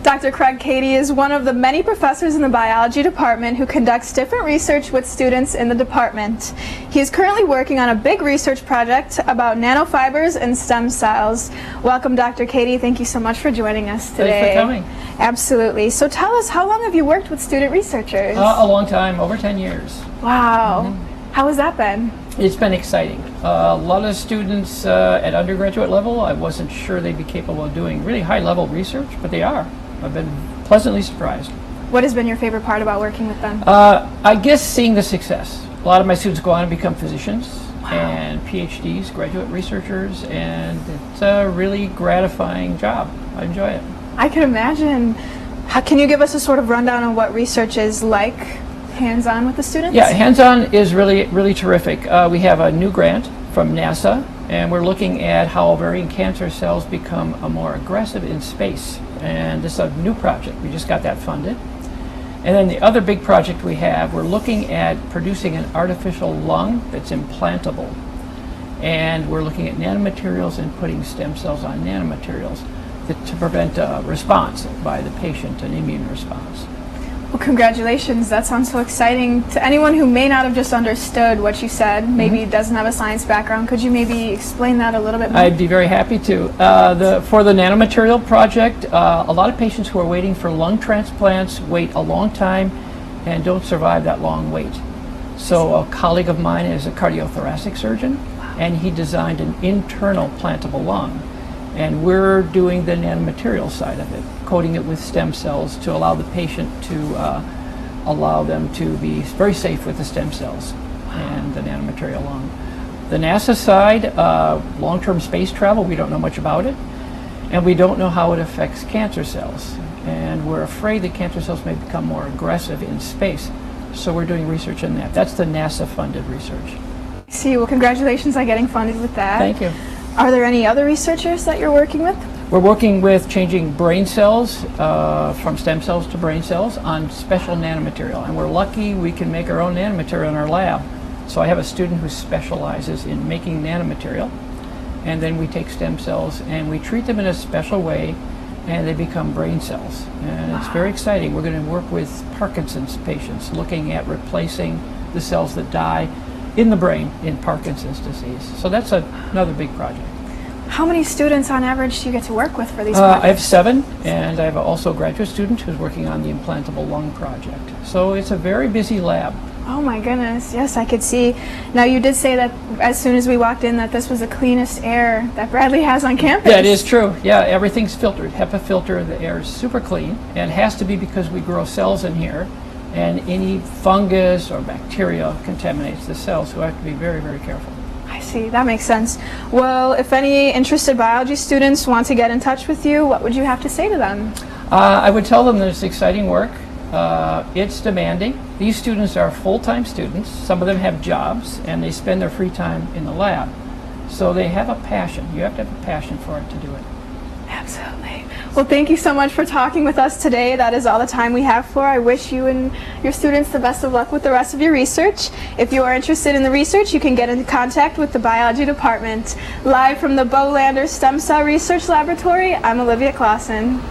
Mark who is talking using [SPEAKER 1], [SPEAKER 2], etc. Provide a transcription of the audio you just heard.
[SPEAKER 1] Dr. Craig Cady is one of the many professors in the biology department who conducts different research with students in the department. He is currently working on a big research project about nanofibers and stem cells. Welcome, Dr. Cady. Thank you so much for joining us today.
[SPEAKER 2] Thanks for coming.
[SPEAKER 1] Absolutely. So tell us, how long have you worked with student researchers?
[SPEAKER 2] A long time, over 10 years.
[SPEAKER 1] Wow. How has that been?
[SPEAKER 2] It's been exciting. A lot of students at undergraduate level, I wasn't sure they'd be capable of doing really high-level research, but they are. I've been pleasantly surprised.
[SPEAKER 1] What has been your favorite part about working with them?
[SPEAKER 2] I guess seeing the success. A lot of my students go on and become physicians and PhDs, graduate researchers, and it's a really gratifying job. I enjoy it.
[SPEAKER 1] I can imagine. Can you give us a sort of rundown on what research is like hands-on with the students?
[SPEAKER 2] Yeah, hands-on is really terrific. We have a new grant from NASA, and we're looking at how ovarian cancer cells become more aggressive in space. And this is a new project. We just got that funded. And then the other big project we have, we're looking at producing an artificial lung that's implantable. And we're looking at nanomaterials and putting stem cells on nanomaterials to prevent a response by the patient, an immune response.
[SPEAKER 1] Well, congratulations. That sounds so exciting. To anyone who may not have just understood what you said, maybe doesn't have a science background, could you maybe explain that a little bit more?
[SPEAKER 2] I'd be very happy to. For the nanomaterial project, a lot of patients who are waiting for lung transplants wait a long time and don't survive that long wait. So a colleague of mine is a cardiothoracic surgeon, and he designed an internal plantable lung. And we're doing the nanomaterial side of it, coating it with stem cells to allow the patient to allow them to be very safe with the stem cells and the nanomaterial lung. The NASA side, long-term space travel, we don't know much about it, and we don't know how it affects cancer cells. And we're afraid that cancer cells may become more aggressive in space, so we're doing research in that. That's the NASA-funded research.
[SPEAKER 1] I see. Well, congratulations on getting funded with that.
[SPEAKER 2] Thank you.
[SPEAKER 1] Are there any other researchers that you're working with?
[SPEAKER 2] We're working with changing brain cells from stem cells to brain cells on special nanomaterial, and we're lucky we can make our own nanomaterial in our lab. So I have a student who specializes in making nanomaterial, and then we take stem cells and we treat them in a special way, and they become brain cells. And it's very exciting. We're going to work with Parkinson's patients, looking at replacing the cells that die in the brain in Parkinson's disease. So that's another big project.
[SPEAKER 1] How many students on average do you get to work with for these projects?
[SPEAKER 2] I have 7, and I have also a graduate student who's working on the implantable lung project. So it's a very busy lab.
[SPEAKER 1] Oh my goodness, yes, I could see. Now, you did say that as soon as we walked in that this was the cleanest air that Bradley has on campus.
[SPEAKER 2] That is true. Yeah, everything's filtered. HEPA filter, the air is super clean, and it has to be because we grow cells in here, and any fungus or bacteria contaminates the cells, so we have to be very careful.
[SPEAKER 1] I see, that makes sense. Well, if any interested biology students want to get in touch with you, what would you have to say to them?
[SPEAKER 2] I would tell them that it's exciting work. It's demanding. These students are full-time students. Some of them have jobs, and they spend their free time in the lab. So they have a passion. You have to have a passion for it to do it.
[SPEAKER 1] Absolutely. Well, thank you so much for talking with us today. That is all the time we have for. I wish you and your students the best of luck with the rest of your research. If you are interested in the research, you can get in contact with the biology department. Live from the Bolander Stem Cell Research Laboratory, I'm Olivia Claussen.